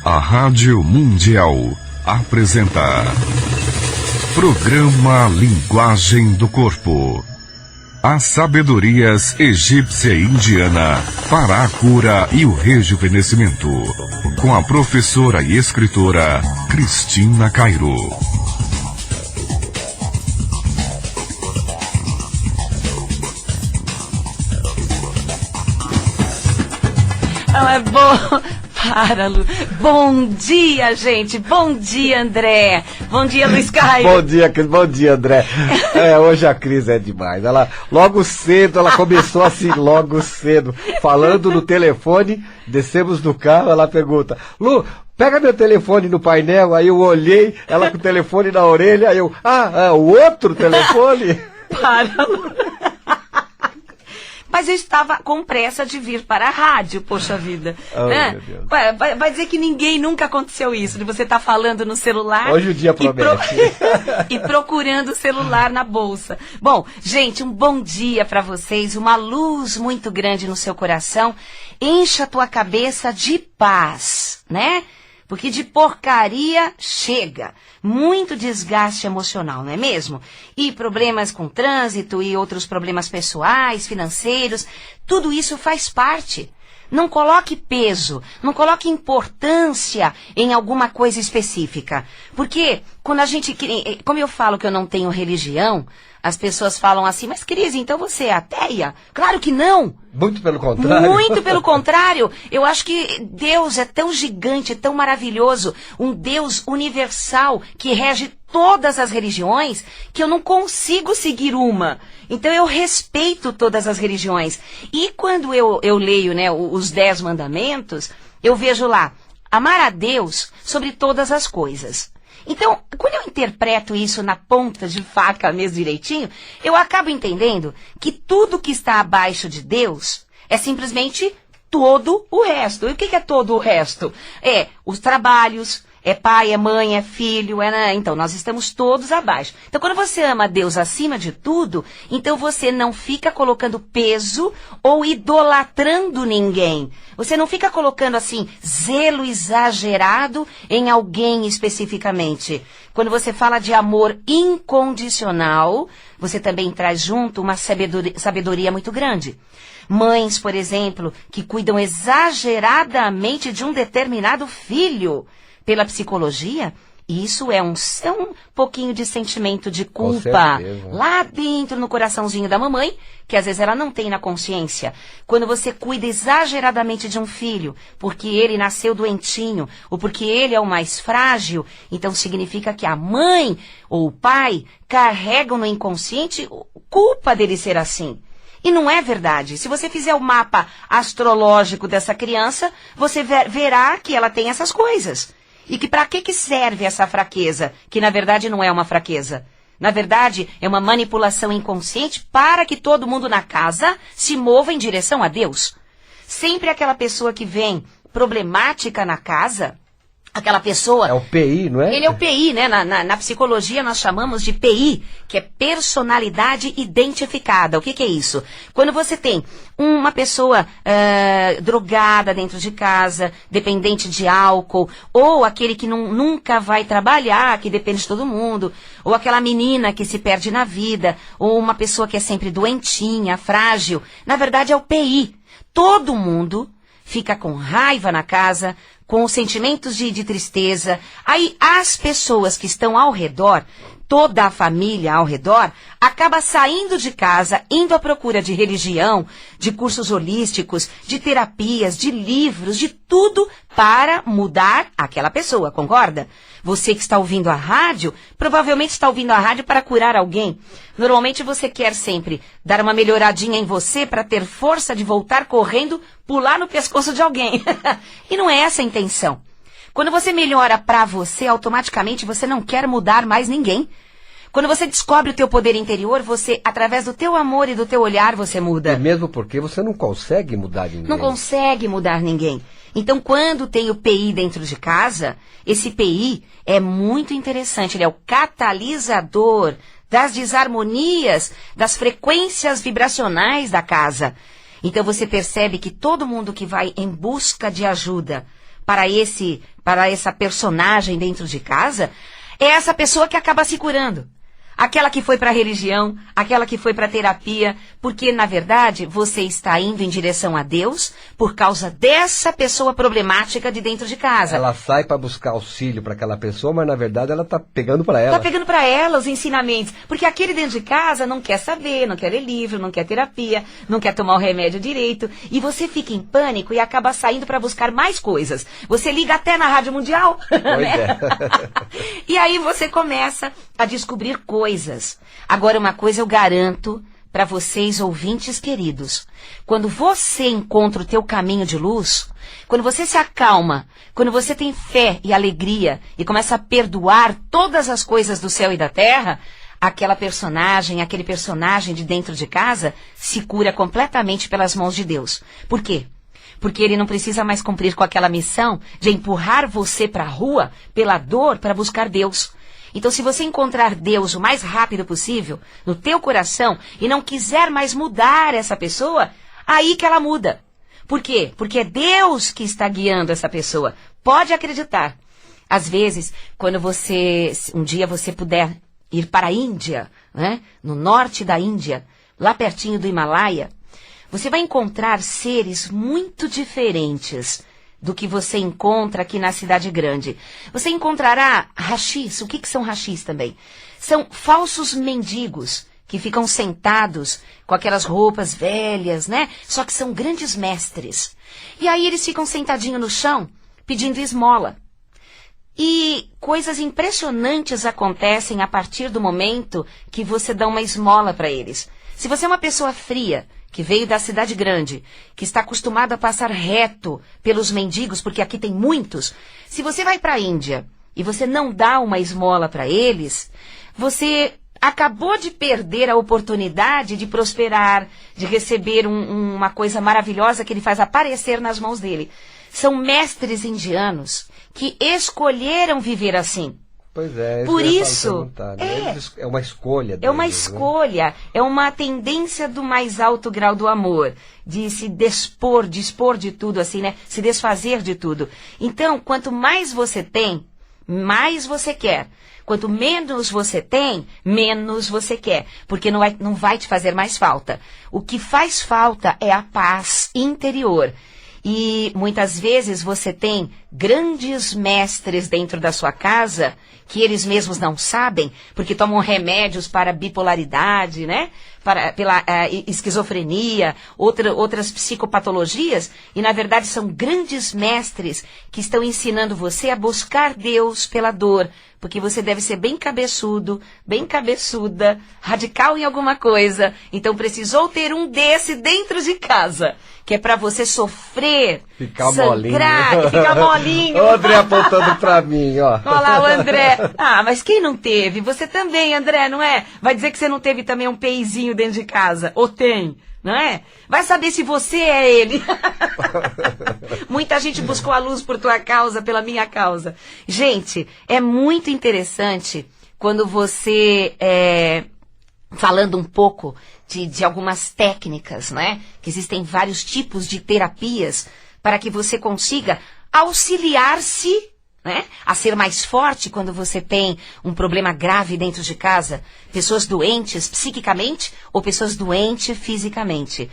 A Rádio Mundial apresenta Programa Linguagem do Corpo. As sabedorias egípcia e indiana para a cura e o rejuvenescimento. Com a professora e escritora Cristina Cairo. É bom. Para, Lu. Bom dia, gente. Bom dia, André. Bom dia, Luiz Caio. Bom dia, André. Hoje a Cris é demais. Ela, logo cedo, ela começou assim, logo cedo, falando no telefone, descemos do carro, ela pergunta, Lu, pega meu telefone no painel, aí eu olhei, ela com o telefone na orelha, aí eu, o outro telefone? Para, Lu. Mas eu estava com pressa de vir para a rádio, poxa vida. Oh, né? Meu Deus. Vai dizer que ninguém nunca aconteceu isso, de você estar falando no celular. Hoje o dia promete. E procurando o celular na bolsa. Bom, gente, um bom dia para vocês, uma luz muito grande no seu coração. Encha a tua cabeça de paz, né? Porque de porcaria chega. Muito desgaste emocional, não é mesmo? E problemas com trânsito e outros problemas pessoais, financeiros, tudo isso faz parte. Não coloque peso, não coloque importância em alguma coisa específica. Porque quando a gente... Como eu falo que eu não tenho religião, as pessoas falam assim, mas Cris, então você é ateia? Claro que não! Muito pelo contrário. Muito pelo contrário. Eu acho que Deus é tão gigante, tão maravilhoso, um Deus universal que rege todas as religiões, que eu não consigo seguir uma. Então eu respeito todas as religiões. E quando eu leio, né, os 10 mandamentos, eu vejo lá, amar a Deus sobre todas as coisas. Então, quando eu interpreto isso na ponta de faca mesmo direitinho, eu acabo entendendo que tudo que está abaixo de Deus é simplesmente todo o resto. E o que é todo o resto? É os trabalhos, é pai, é mãe, é filho, então nós estamos todos abaixo. Então quando você ama Deus acima de tudo, então você não fica colocando peso ou idolatrando ninguém. Você não fica colocando assim zelo exagerado em alguém especificamente. Quando você fala de amor incondicional, você também traz junto uma sabedoria muito grande. Mães, por exemplo, que cuidam exageradamente de um determinado filho. Pela psicologia, isso é um pouquinho de sentimento de culpa lá dentro no coraçãozinho da mamãe, que às vezes ela não tem na consciência. Quando você cuida exageradamente de um filho, porque ele nasceu doentinho, ou porque ele é o mais frágil, então significa que a mãe ou o pai carregam no inconsciente culpa dele ser assim. E não é verdade. Se você fizer o mapa astrológico dessa criança, você verá que ela tem essas coisas. E que para que serve essa fraqueza? Que na verdade não é uma fraqueza. Na verdade, é uma manipulação inconsciente para que todo mundo na casa se mova em direção a Deus. Sempre aquela pessoa que vem problemática na casa, aquela pessoa... É o PI, não é? Ele é o PI, né? Na psicologia nós chamamos de PI, que é personalidade identificada. O que é isso? Quando você tem uma pessoa drogada dentro de casa, dependente de álcool, ou aquele que nunca vai trabalhar, que depende de todo mundo, ou aquela menina que se perde na vida, ou uma pessoa que é sempre doentinha, frágil. Na verdade é o PI. Todo mundo fica com raiva na casa, com sentimentos de tristeza. Aí as pessoas que estão ao redor, toda a família ao redor, acaba saindo de casa, indo à procura de religião, de cursos holísticos, de terapias, de livros, de tudo para mudar aquela pessoa, concorda? Você que está ouvindo a rádio, provavelmente está ouvindo a rádio para curar alguém. Normalmente você quer sempre dar uma melhoradinha em você para ter força de voltar correndo, pular no pescoço de alguém. E não é essa a intenção. Quando você melhora para você, automaticamente você não quer mudar mais ninguém. Quando você descobre o teu poder interior, você, através do teu amor e do teu olhar, você muda. E mesmo porque você não consegue mudar ninguém. Não consegue mudar ninguém. Então, quando tem o PI dentro de casa, esse PI é muito interessante. Ele é o catalisador das desarmonias, das frequências vibracionais da casa. Então, você percebe que todo mundo que vai em busca de ajuda para essa personagem dentro de casa, é essa pessoa que acaba se curando. Aquela que foi para a religião, aquela que foi para a terapia, porque, na verdade, você está indo em direção a Deus por causa dessa pessoa problemática de dentro de casa. Ela sai para buscar auxílio para aquela pessoa, mas na verdade ela tá pegando para ela. Tá pegando para ela os ensinamentos. Porque aquele dentro de casa não quer saber, não quer ler livro, não quer terapia, não quer tomar o remédio direito. E você fica em pânico e acaba saindo para buscar mais coisas. Você liga até na Rádio Mundial. Pois né? é. E aí você começa a descobrir coisas. Agora, uma coisa eu garanto para vocês, ouvintes queridos. Quando você encontra o teu caminho de luz, quando você se acalma, quando você tem fé e alegria e começa a perdoar todas as coisas do céu e da terra, aquele personagem de dentro de casa se cura completamente pelas mãos de Deus. Por quê? Porque ele não precisa mais cumprir com aquela missão de empurrar você para a rua pela dor para buscar Deus. Então, se você encontrar Deus o mais rápido possível no teu coração e não quiser mais mudar essa pessoa, aí que ela muda. Por quê? Porque é Deus que está guiando essa pessoa. Pode acreditar. Às vezes, quando um dia você puder ir para a Índia, né? No norte da Índia, lá pertinho do Himalaia, você vai encontrar seres muito diferentes do que você encontra aqui na cidade grande. Você encontrará rashis. O que são rashis também? São falsos mendigos que ficam sentados com aquelas roupas velhas, né? Só que são grandes mestres. E aí eles ficam sentadinhos no chão, pedindo esmola. E coisas impressionantes acontecem a partir do momento que você dá uma esmola para eles. Se você é uma pessoa fria, que veio da cidade grande, que está acostumado a passar reto pelos mendigos, porque aqui tem muitos, se você vai para a Índia e você não dá uma esmola para eles, você acabou de perder a oportunidade de prosperar, de receber uma coisa maravilhosa que ele faz aparecer nas mãos dele. São mestres indianos que escolheram viver assim. Pois é, por que eu ia isso, perguntar, né? É uma escolha deles, é uma né? escolha, é uma tendência do mais alto grau do amor, de se dispor de tudo, assim, né? Se desfazer de tudo. Então, quanto mais você tem, mais você quer. Quanto menos você tem, menos você quer, porque não vai te fazer mais falta. O que faz falta é a paz interior. E muitas vezes você tem grandes mestres dentro da sua casa que eles mesmos não sabem, porque tomam remédios para bipolaridade, né? Pela esquizofrenia, outras psicopatologias, e na verdade são grandes mestres que estão ensinando você a buscar Deus pela dor, porque você deve ser bem cabeçudo, bem cabeçuda, radical em alguma coisa, então precisou ter um desse dentro de casa, que é para você sofrer, ficar sangrar, molinho. ficar molinho. O André apontando pra mim, ó. Olha lá o André. Ah, mas quem não teve? Você também, André, não é? Vai dizer que você não teve também um peizinho dentro de casa? Ou tem? Não é? Vai saber se você é ele. Muita gente buscou a luz por tua causa, pela minha causa. Gente, é muito interessante quando você... falando um pouco de algumas técnicas, né? Que existem vários tipos de terapias para que você consiga auxiliar-se, né, a ser mais forte quando você tem um problema grave dentro de casa. Pessoas doentes psiquicamente ou pessoas doentes fisicamente.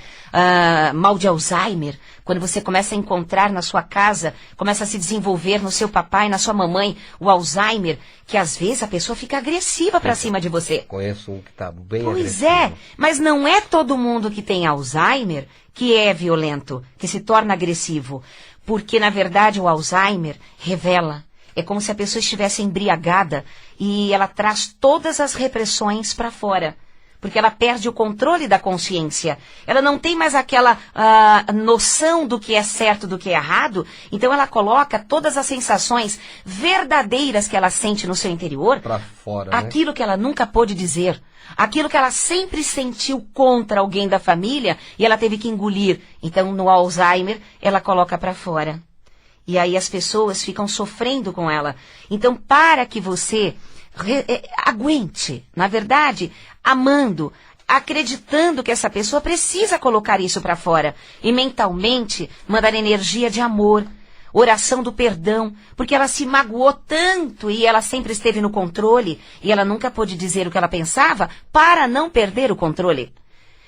Mal de Alzheimer, quando você começa a encontrar na sua casa, começa a se desenvolver no seu papai, na sua mamãe, o Alzheimer, que às vezes a pessoa fica agressiva pra cima de você. Conheço um que tá bem Pois agressivo. é, mas não é todo mundo que tem Alzheimer que é violento, que se torna agressivo. Porque, na verdade, o Alzheimer revela. É como se a pessoa estivesse embriagada e ela traz todas as repressões para fora. Porque ela perde o controle da consciência. Ela não tem mais aquela noção do que é certo, do que é errado. Então ela coloca todas as sensações verdadeiras que ela sente no seu interior. Pra fora, né? Aquilo que ela nunca pôde dizer. Aquilo que ela sempre sentiu contra alguém da família e ela teve que engolir. Então no Alzheimer ela coloca para fora. E aí as pessoas ficam sofrendo com ela. Então para que você... aguente, na verdade, amando, acreditando que essa pessoa precisa colocar isso para fora e mentalmente mandar energia de amor, oração do perdão, porque ela se magoou tanto e ela sempre esteve no controle e ela nunca pôde dizer o que ela pensava para não perder o controle.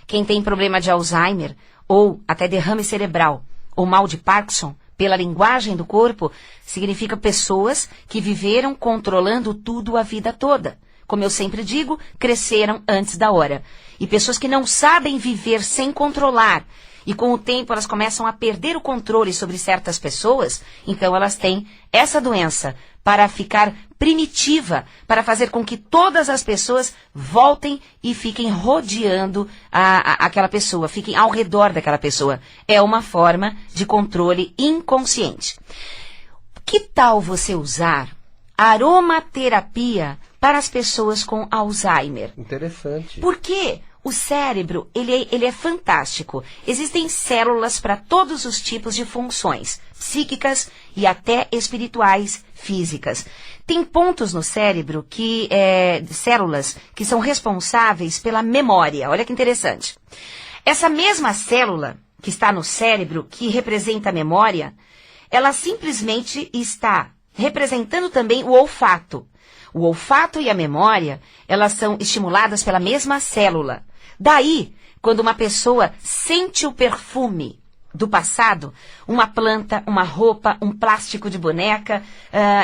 Quem tem problema de Alzheimer, ou até derrame cerebral, ou mal de Parkinson, pela linguagem do corpo, significa pessoas que viveram controlando tudo a vida toda. Como eu sempre digo, cresceram antes da hora. E pessoas que não sabem viver sem controlar, e com o tempo elas começam a perder o controle sobre certas pessoas, então elas têm essa doença para ficar primitiva, para fazer com que todas as pessoas voltem e fiquem rodeando aquela pessoa, fiquem ao redor daquela pessoa. É uma forma de controle inconsciente. Que tal você usar aromaterapia para as pessoas com Alzheimer? Interessante. Por quê? O cérebro, ele é fantástico. Existem células para todos os tipos de funções, psíquicas e até espirituais, físicas. Tem pontos no cérebro células que são responsáveis pela memória. Olha que interessante. Essa mesma célula que está no cérebro, que representa a memória, ela simplesmente está representando também o olfato. O olfato e a memória, elas são estimuladas pela mesma célula. Daí, quando uma pessoa sente o perfume do passado, uma planta, uma roupa, um plástico de boneca,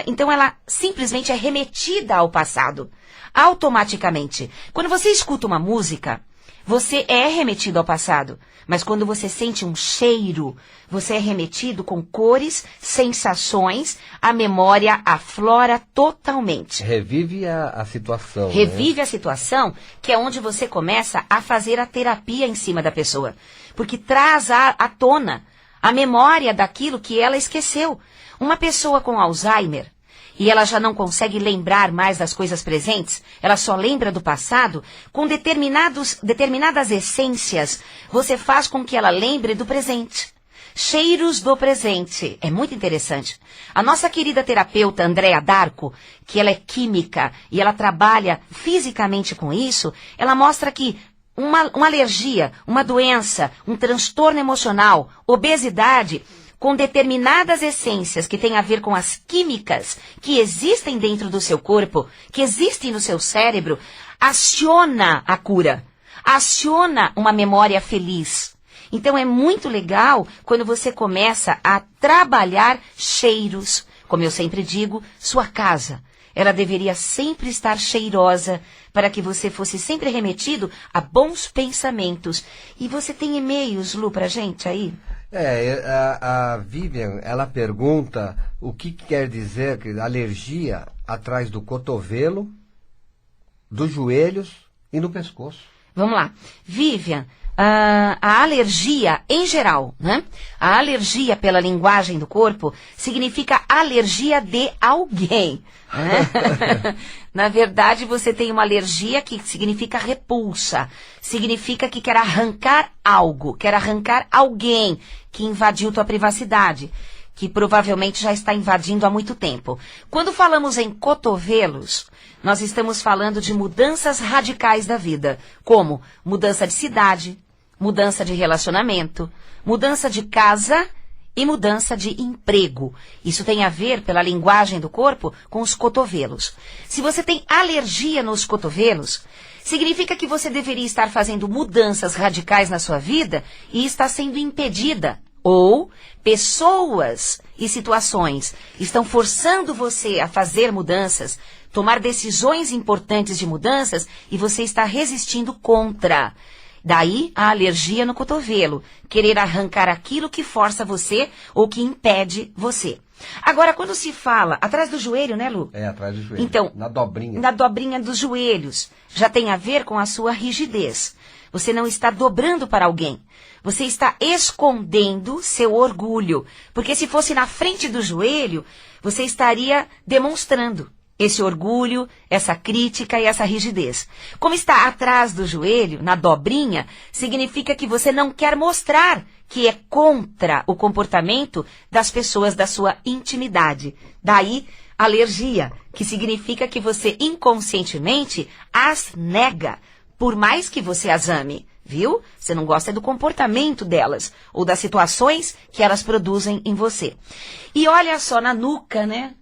então ela simplesmente é remetida ao passado, automaticamente. Quando você escuta uma música, você é remetido ao passado, mas quando você sente um cheiro, você é remetido com cores, sensações, a memória aflora totalmente. Revive a situação. Revive a situação, que é onde você começa a fazer a terapia em cima da pessoa. Porque traz à tona a memória daquilo que ela esqueceu. Uma pessoa com Alzheimer, e ela já não consegue lembrar mais das coisas presentes, ela só lembra do passado, com determinadas essências, você faz com que ela lembre do presente. Cheiros do presente. É muito interessante. A nossa querida terapeuta Andrea Darko, que ela é química e ela trabalha fisicamente com isso, ela mostra que uma alergia, uma doença, um transtorno emocional, obesidade, com determinadas essências que têm a ver com as químicas que existem dentro do seu corpo, que existem no seu cérebro, aciona a cura, aciona uma memória feliz. Então é muito legal quando você começa a trabalhar cheiros. Como eu sempre digo, sua casa, ela deveria sempre estar cheirosa para que você fosse sempre remetido a bons pensamentos. E você tem e-mails, Lu, pra gente aí? A Vivian, ela pergunta o que quer dizer que alergia atrás do cotovelo, dos joelhos e no pescoço. Vamos lá. Vivian, a alergia em geral, né? A alergia pela linguagem do corpo significa alergia de alguém. Né? Na verdade, você tem uma alergia que significa repulsa. Significa que quer arrancar algo, quer arrancar alguém que invadiu tua privacidade, que provavelmente já está invadindo há muito tempo. Quando falamos em cotovelos, nós estamos falando de mudanças radicais da vida, como mudança de cidade, mudança de relacionamento, mudança de casa e mudança de emprego. Isso tem a ver, pela linguagem do corpo, com os cotovelos. Se você tem alergia nos cotovelos, significa que você deveria estar fazendo mudanças radicais na sua vida e está sendo impedida. Ou pessoas e situações estão forçando você a fazer mudanças, tomar decisões importantes de mudanças e você está resistindo contra. Daí a alergia no cotovelo, querer arrancar aquilo que força você ou que impede você. Agora, quando se fala atrás do joelho, né, Lu? É, atrás do joelho. Então, na dobrinha. Na dobrinha dos joelhos. Já tem a ver com a sua rigidez. Você não está dobrando para alguém. Você está escondendo seu orgulho. Porque se fosse na frente do joelho, você estaria demonstrando esse orgulho, essa crítica e essa rigidez. Como está atrás do joelho, na dobrinha, significa que você não quer mostrar que é contra o comportamento das pessoas da sua intimidade. Daí, alergia, que significa que você inconscientemente as nega, por mais que você as ame. viu? Você não gosta do comportamento delas, ou das situações que elas produzem em você. E olha só, na nuca, né?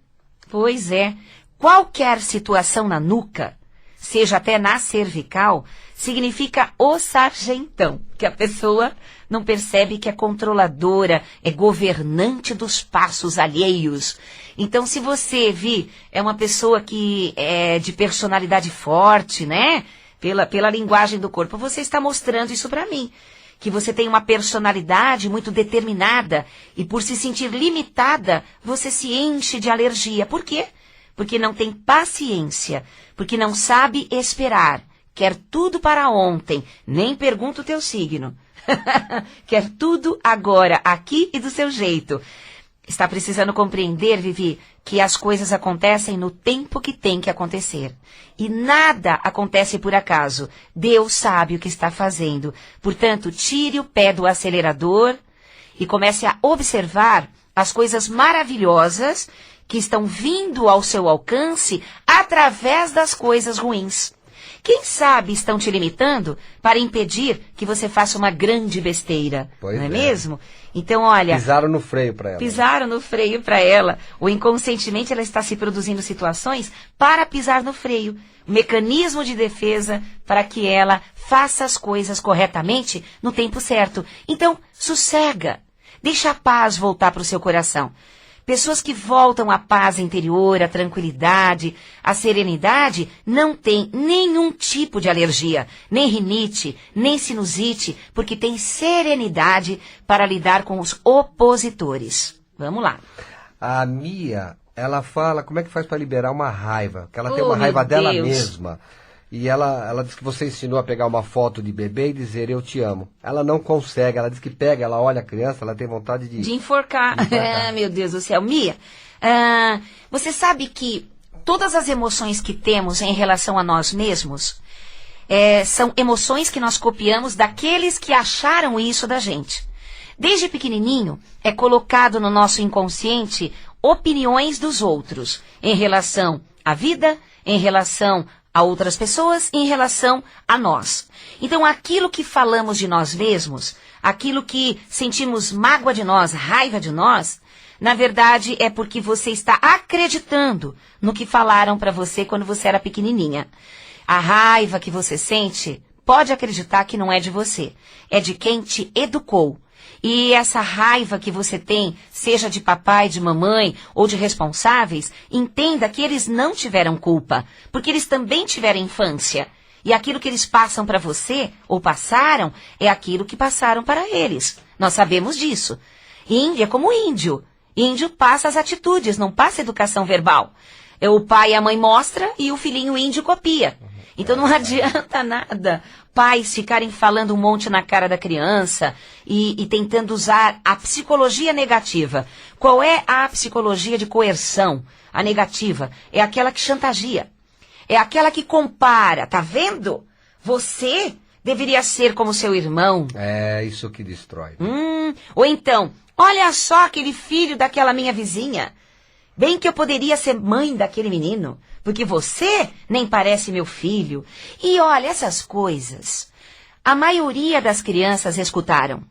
Pois é, qualquer situação na nuca, seja até na cervical, significa o sargentão, que a pessoa não percebe que é controladora, é governante dos passos alheios. Então, se você vir, é uma pessoa que é de personalidade forte, né? Pela linguagem do corpo, você está mostrando isso para mim. Que você tem uma personalidade muito determinada e por se sentir limitada, você se enche de alergia. Por quê? Porque não tem paciência, porque não sabe esperar, quer tudo para ontem, nem pergunta o teu signo. Quer tudo agora, aqui e do seu jeito. Está precisando compreender, Vivi, que as coisas acontecem no tempo que tem que acontecer. E nada acontece por acaso. Deus sabe o que está fazendo. Portanto, tire o pé do acelerador e comece a observar as coisas maravilhosas que estão vindo ao seu alcance através das coisas ruins. Quem sabe estão te limitando para impedir que você faça uma grande besteira, Pois não é é. mesmo? Então, olha... Pisaram no freio para ela. Pisaram no freio para ela. Ou inconscientemente ela está se produzindo situações para pisar no freio. Um mecanismo de defesa para que ela faça as coisas corretamente no tempo certo. Então, sossega. Deixa a paz voltar para o seu coração. Pessoas que voltam à paz interior, à tranquilidade, à serenidade, não têm nenhum tipo de alergia, nem rinite, nem sinusite, porque tem serenidade para lidar com os opositores. Vamos lá. A Mia, ela fala como é que faz para liberar uma raiva, que ela tem Oh, uma raiva meu dela Deus. mesma. E ela diz que você ensinou a pegar uma foto de bebê e dizer eu te amo. Ela não consegue, ela diz que pega, ela olha a criança, ela tem vontade de... De enforcar. Ah, meu Deus do céu. Mia, você sabe que todas as emoções que temos em relação a nós mesmos são emoções que nós copiamos daqueles que acharam isso da gente. Desde pequenininho, é colocado no nosso inconsciente opiniões dos outros em relação à vida, em relação a outras pessoas, em relação a nós. Então, aquilo que falamos de nós mesmos, aquilo que sentimos mágoa de nós, raiva de nós, na verdade é porque você está acreditando no que falaram para você quando você era pequenininha. A raiva que você sente, pode acreditar que não é de você, é de quem te educou. E essa raiva que você tem, seja de papai, de mamãe ou de responsáveis, entenda que eles não tiveram culpa, porque eles também tiveram infância. E aquilo que eles passam para você, ou passaram, é aquilo que passaram para eles. Nós sabemos disso. Índio é como índio. Índio passa as atitudes, não passa educação verbal. O pai e a mãe mostram e o filhinho índio copia. Então não adianta nada pais ficarem falando um monte na cara da criança e tentando usar a psicologia negativa. Qual é a psicologia de coerção? A negativa é aquela que chantageia. É aquela que compara. Tá vendo? Você deveria ser como seu irmão. É isso que destrói. Ou então, olha só aquele filho daquela minha vizinha. Bem que eu poderia ser mãe daquele menino, porque você nem parece meu filho. E olha, essas coisas, a maioria das crianças escutaram.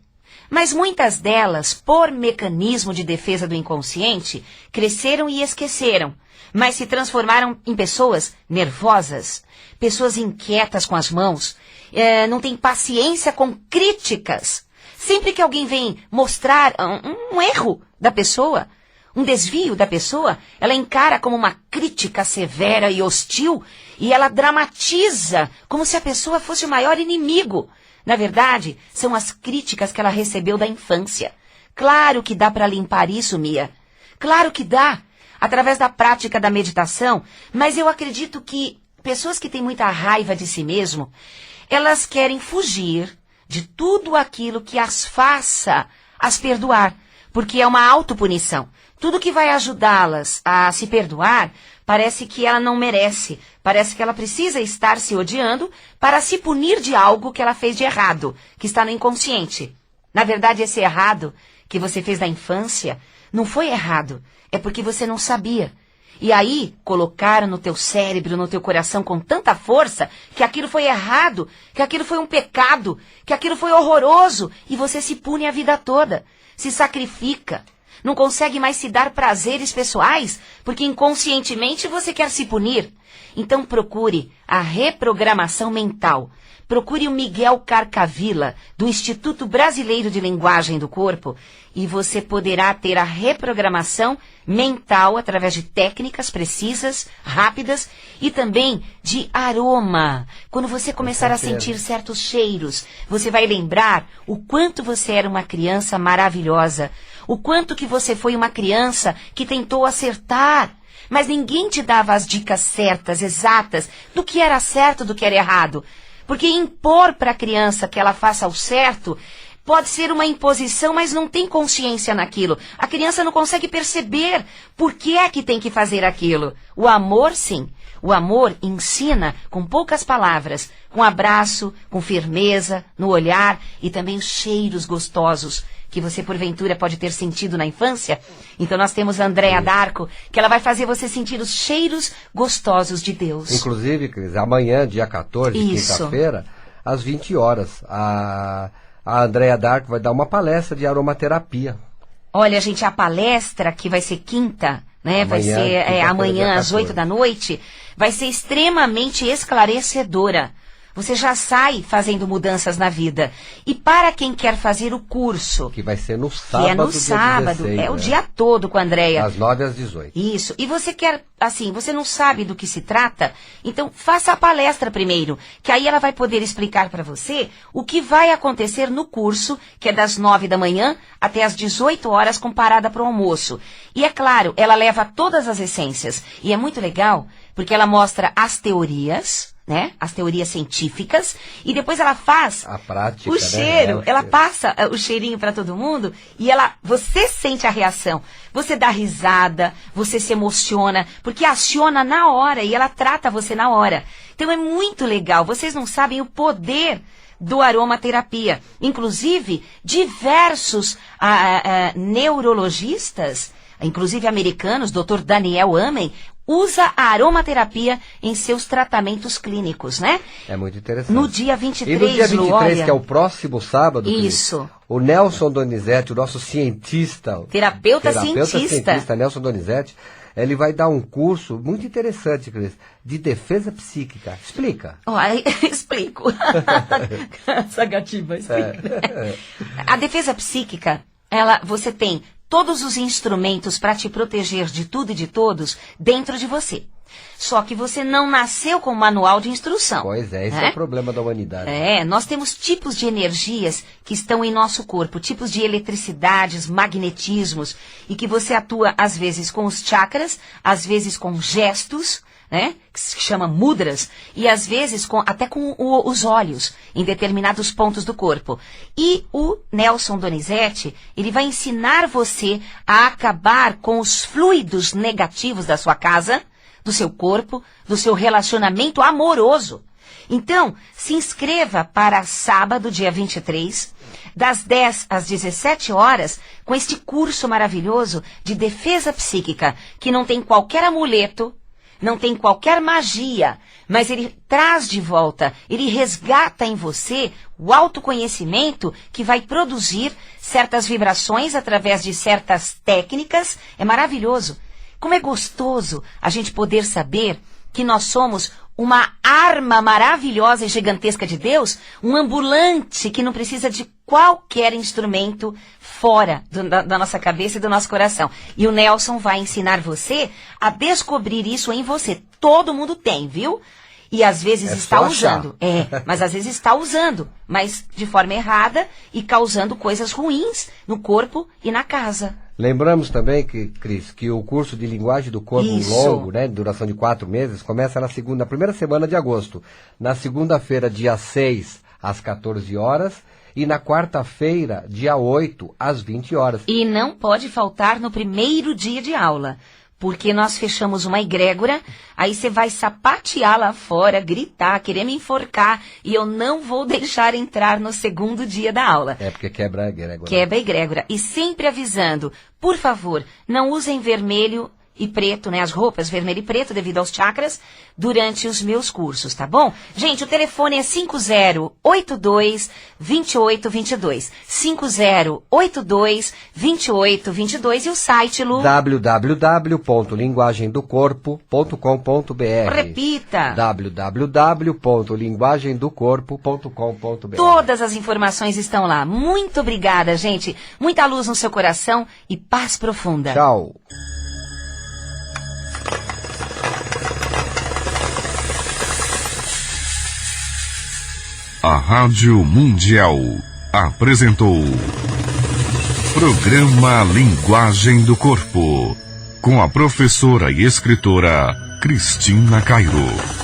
Mas muitas delas, por mecanismo de defesa do inconsciente, cresceram e esqueceram, mas se transformaram em pessoas nervosas, pessoas inquietas com as mãos, não têm paciência com críticas. Sempre que alguém vem mostrar um erro da pessoa, um desvio da pessoa, ela encara como uma crítica severa e hostil e ela dramatiza como se a pessoa fosse o maior inimigo. Na verdade, são as críticas que ela recebeu da infância. Claro que dá para limpar isso, Mia. Claro que dá, através da prática da meditação, mas eu acredito que pessoas que têm muita raiva de si mesmo, elas querem fugir de tudo aquilo que as faça as perdoar, porque é uma autopunição. Tudo que vai ajudá-las a se perdoar, parece que ela não merece. Parece que ela precisa estar se odiando para se punir de algo que ela fez de errado, que está no inconsciente. Na verdade, esse errado que você fez na infância não foi errado. É porque você não sabia. E aí, colocaram no teu cérebro, no teu coração com tanta força, que aquilo foi errado, que aquilo foi um pecado, que aquilo foi horroroso, e você se pune a vida toda, se sacrifica, não consegue mais se dar prazeres pessoais, porque inconscientemente você quer se punir. Então procure a reprogramação mental. Procure o Miguel Carcavilla, do Instituto Brasileiro de Linguagem do Corpo, e você poderá ter a reprogramação mental através de técnicas precisas, rápidas, e também de aroma. Quando você começar a sentir certos cheiros, você vai lembrar o quanto você era uma criança maravilhosa, o quanto que você foi uma criança que tentou acertar, mas ninguém te dava as dicas certas, exatas, do que era certo, do que era errado. Porque impor para a criança que ela faça o certo pode ser uma imposição, mas não tem consciência naquilo. A criança não consegue perceber por que é que tem que fazer aquilo. O amor, sim. O amor ensina com poucas palavras, com abraço, com firmeza, no olhar e também cheiros gostosos que você, porventura, pode ter sentido na infância. Então nós temos a Andréa D'Arco, que ela vai fazer você sentir os cheiros gostosos de Deus. Inclusive, Cris, amanhã, dia 14, Isso. quinta-feira, às 20 horas, a Andréa D'Arco vai dar uma palestra de aromaterapia. Olha, gente, a palestra que vai ser quinta, né? Amanhã, vai ser quinta-feira, amanhã dia às 8 da noite, vai ser extremamente esclarecedora. Você já sai fazendo mudanças na vida. E para quem quer fazer o curso, Que vai ser no que sábado, é no dia sábado, 16, é o né? dia todo com a Andréa. Das 9 às 18. Isso. E você quer, assim, você não sabe do que se trata? Então, faça a palestra primeiro, que aí ela vai poder explicar para você o que vai acontecer no curso, que é das 9 da manhã até as 18 horas com parada para o almoço. E é claro, ela leva todas as essências. E é muito legal, porque ela mostra as teorias, né? As teorias científicas, e depois ela faz A prática, o né? cheiro, É, ela passa o cheirinho para todo mundo e você sente a reação, você dá risada, você se emociona, porque aciona na hora e ela trata você na hora. Então é muito legal, vocês não sabem o poder do aromaterapia. Inclusive, diversos neurologistas, inclusive americanos, Dr. Daniel Amen, usa a aromaterapia em seus tratamentos clínicos, né? É muito interessante. No dia 23, E no dia 23, olha, que é o próximo sábado, Cris, Isso. o Nelson Donizete, o nosso cientista, Terapeuta cientista. Nelson Donizete, ele vai dar um curso muito interessante, Cris, de defesa psíquica. Explica. Explico. Essa gativa, explica. A defesa psíquica, você tem todos os instrumentos para te proteger de tudo e de todos dentro de você. Só que você não nasceu com um manual de instrução. Pois é, esse é o problema da humanidade. Nós temos tipos de energias que estão em nosso corpo, tipos de eletricidades, magnetismos, e que você atua às vezes com os chakras, às vezes com gestos, né, que se chama mudras, e às vezes até com os olhos, em determinados pontos do corpo. E o Nelson Donizete, ele vai ensinar você a acabar com os fluidos negativos da sua casa, do seu corpo, do seu relacionamento amoroso. Então, se inscreva para sábado, dia 23, das 10 às 17 horas, com este curso maravilhoso de defesa psíquica, que não tem qualquer amuleto, não tem qualquer magia, mas ele traz de volta, ele resgata em você o autoconhecimento que vai produzir certas vibrações através de certas técnicas. É maravilhoso. Como é gostoso a gente poder saber que nós somos uma arma maravilhosa e gigantesca de Deus, um ambulante que não precisa de qualquer instrumento fora da nossa cabeça e do nosso coração. E o Nelson vai ensinar você a descobrir isso em você. Todo mundo tem, viu? E às vezes está usando. Mas às vezes está usando, mas de forma errada e causando coisas ruins no corpo e na casa. Lembramos também, Cris, que o curso de linguagem do corpo longo, né, de duração de 4 meses, começa na primeira semana de agosto. Na segunda-feira, dia 6, às 14 horas. E na quarta-feira, dia 8, às 20 horas. E não pode faltar no primeiro dia de aula, porque nós fechamos uma egrégora, aí você vai sapatear lá fora, gritar, querer me enforcar, e eu não vou deixar entrar no segundo dia da aula. Porque quebra a egrégora. Quebra a egrégora. E sempre avisando, por favor, não usem vermelho e preto, né? As roupas vermelho e preto devido aos chakras durante os meus cursos, tá bom? Gente, o telefone é 5082-2822. 5082-2822 e o site, Lu? www.linguagemdocorpo.com.br. Repita. www.linguagemdocorpo.com.br. Todas as informações estão lá. Muito obrigada, gente. Muita luz no seu coração e paz profunda. Tchau. A Rádio Mundial apresentou Programa Linguagem do Corpo, com a professora e escritora Cristina Cairo.